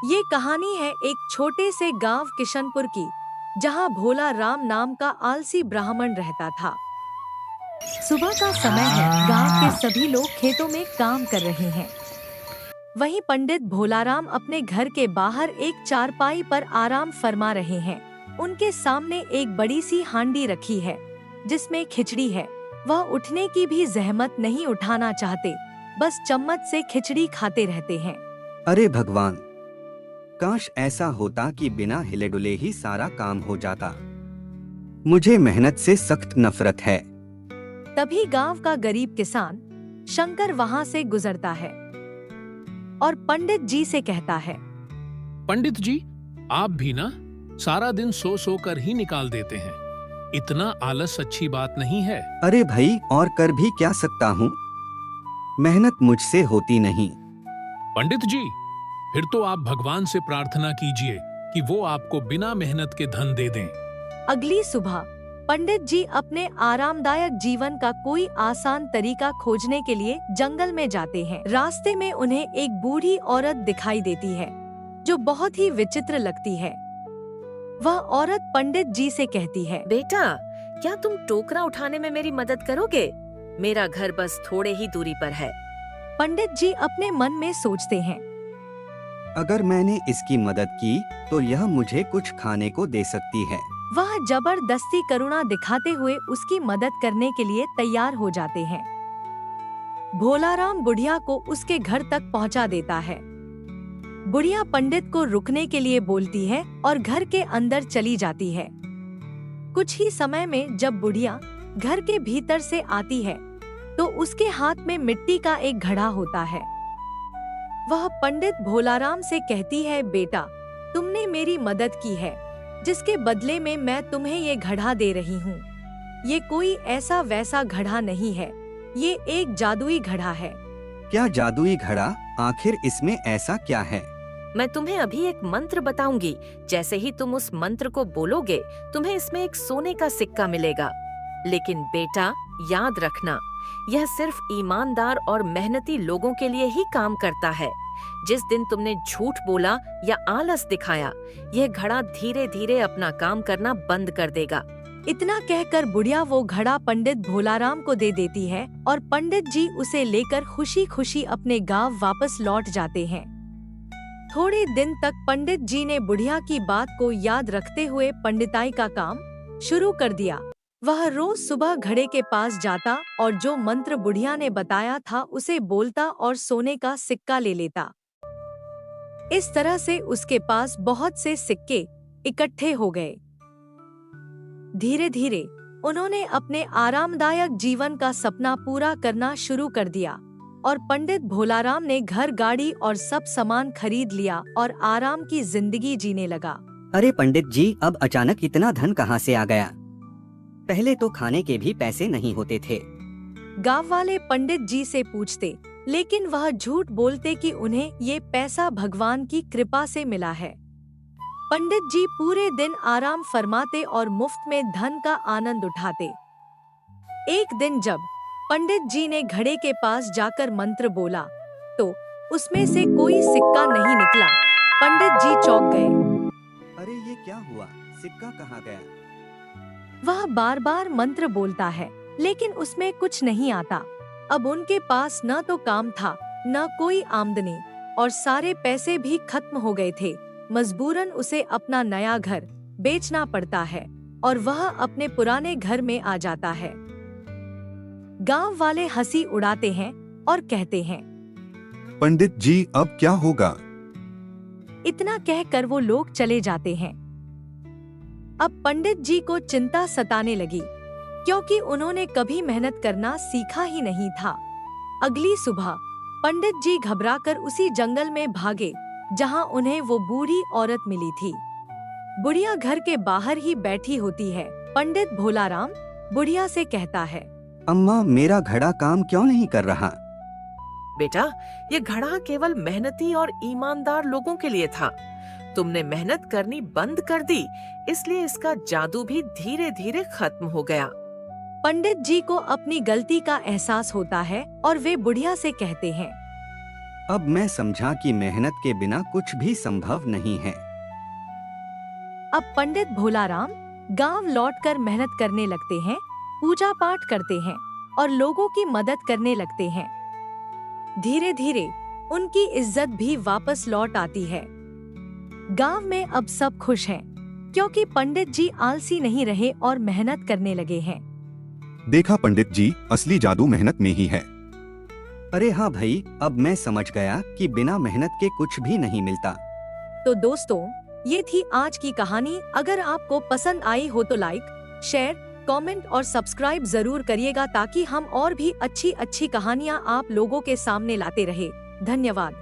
ये कहानी है एक छोटे से गांव किशनपुर की, जहां भोला राम नाम का आलसी ब्राह्मण रहता था। सुबह का समय है, गांव के सभी लोग खेतों में काम कर रहे हैं। वहीं पंडित भोलाराम अपने घर के बाहर एक चारपाई पर आराम फरमा रहे हैं। उनके सामने एक बड़ी सी हांडी रखी है, जिसमें खिचड़ी है। वह उठने की भी जहमत नहीं उठाना चाहते, बस चम्मच से खिचड़ी खाते रहते हैं। अरे भगवान, काश ऐसा होता कि बिना हिले डुले ही सारा काम हो जाता। मुझे मेहनत से सख्त नफरत है। तभी गांव का गरीब किसान शंकर वहां से गुजरता है और पंडित जी से कहता है, पंडित जी, आप भी ना सारा दिन सो सो कर ही निकाल देते हैं। इतना आलस अच्छी बात नहीं है। अरे भाई, और कर भी क्या सकता हूँ, मेहनत मुझसे होती नहीं। पंडित जी, फिर तो आप भगवान से प्रार्थना कीजिए कि वो आपको बिना मेहनत के धन दे दें। अगली सुबह पंडित जी अपने आरामदायक जीवन का कोई आसान तरीका खोजने के लिए जंगल में जाते हैं। रास्ते में उन्हें एक बूढ़ी औरत दिखाई देती है, जो बहुत ही विचित्र लगती है। वह औरत पंडित जी से कहती है, बेटा, क्या तुम टोकरा उठाने में मेरी मदद करोगे? मेरा घर बस थोड़े ही दूरी पर है। पंडित जी अपने मन में सोचते हैं, अगर मैंने इसकी मदद की तो यह मुझे कुछ खाने को दे सकती है। वह जबरदस्ती करुणा दिखाते हुए उसकी मदद करने के लिए तैयार हो जाते हैं। भोलाराम बुढ़िया को उसके घर तक पहुंचा देता है। बुढ़िया पंडित को रुकने के लिए बोलती है और घर के अंदर चली जाती है। कुछ ही समय में जब बुढ़िया घर के भीतर से आती है, तो उसके हाथ में मिट्टी का एक घड़ा होता है। वह पंडित भोलाराम से कहती है, बेटा, तुमने मेरी मदद की है, जिसके बदले में मैं तुम्हें ये घड़ा दे रही हूँ। ये कोई ऐसा वैसा घड़ा नहीं है, ये एक जादुई घड़ा है। क्या जादुई घड़ा? आखिर इसमें ऐसा क्या है? मैं तुम्हें अभी एक मंत्र बताऊंगी। जैसे ही तुम उस मंत्र को बोलोगे, तुम्हें इसमें एक सोने का सिक्का मिलेगा। लेकिन बेटा, याद रखना, यह सिर्फ ईमानदार और मेहनती लोगों के लिए ही काम करता है। जिस दिन तुमने झूठ बोला या आलस दिखाया, यह घड़ा धीरे धीरे अपना काम करना बंद कर देगा। इतना कहकर बुढ़िया वो घड़ा पंडित भोलाराम को दे देती है और पंडित जी उसे लेकर खुशी खुशी अपने गांव वापस लौट जाते हैं। थोड़े दिन तक पंडित जी ने बुढ़िया की बात को याद रखते हुए पंडिताई का काम शुरू कर दिया। वह रोज सुबह घड़े के पास जाता और जो मंत्र बुढ़िया ने बताया था उसे बोलता और सोने का सिक्का ले लेता। इस तरह से उसके पास बहुत से सिक्के इकट्ठे हो गए। धीरे धीरे उन्होंने अपने आरामदायक जीवन का सपना पूरा करना शुरू कर दिया और पंडित भोलाराम ने घर, गाड़ी और सब सामान खरीद लिया और आराम की जिंदगी जीने लगा। अरे पंडित जी, अब अचानक इतना धन कहाँ से आ गया? पहले तो खाने के भी पैसे नहीं होते थे। गांव वाले पंडित जी से पूछते, लेकिन वह झूठ बोलते कि उन्हें ये पैसा भगवान की कृपा से मिला है। पंडित जी पूरे दिन आराम फरमाते और मुफ्त में धन का आनंद उठाते। एक दिन जब पंडित जी ने घड़े के पास जाकर मंत्र बोला, तो उसमें से कोई सिक्का नहीं निकला। पंडित जी चौंक गए। अरे ये क्या हुआ? सिक्का कहाँ गया? वह बार बार मंत्र बोलता है, लेकिन उसमें कुछ नहीं आता। अब उनके पास न तो काम था, न कोई आमदनी, और सारे पैसे भी खत्म हो गए थे। मजबूरन उसे अपना नया घर बेचना पड़ता है और वह अपने पुराने घर में आ जाता है। गांव वाले हंसी उड़ाते हैं और कहते हैं, पंडित जी, अब क्या होगा? इतना कहकर वो लोग चले जाते हैं। अब पंडित जी को चिंता सताने लगी, क्योंकि उन्होंने कभी मेहनत करना सीखा ही नहीं था। अगली सुबह पंडित जी घबराकर उसी जंगल में भागे जहां उन्हें वो बूढ़ी औरत मिली थी। बुढ़िया घर के बाहर ही बैठी होती है। पंडित भोलाराम बुढ़िया से कहता है, अम्मा, मेरा घड़ा काम क्यों नहीं कर रहा? बेटा, ये घड़ा केवल मेहनती और ईमानदार लोगों के लिए था। तुमने मेहनत करनी बंद कर दी, इसलिए इसका जादू भी धीरे धीरे खत्म हो गया। पंडित जी को अपनी गलती का एहसास होता है और वे बुढ़िया से कहते हैं, अब मैं समझा कि मेहनत के बिना कुछ भी संभव नहीं है। अब पंडित भोलाराम गांव लौटकर मेहनत करने लगते हैं, पूजा पाठ करते हैं और लोगों की मदद करने लगते हैं। धीरे धीरे उनकी इज्जत भी वापस लौट आती है। गांव में अब सब खुश हैं, क्योंकि पंडित जी आलसी नहीं रहे और मेहनत करने लगे हैं। देखा पंडित जी, असली जादू मेहनत में ही है। अरे हाँ भाई, अब मैं समझ गया कि बिना मेहनत के कुछ भी नहीं मिलता। तो दोस्तों, ये थी आज की कहानी। अगर आपको पसंद आई हो तो लाइक, शेयर, कमेंट और सब्सक्राइब जरूर करिएगा, ताकि हम और भी अच्छी अच्छी कहानियाँ आप लोगों के सामने लाते रहे। धन्यवाद।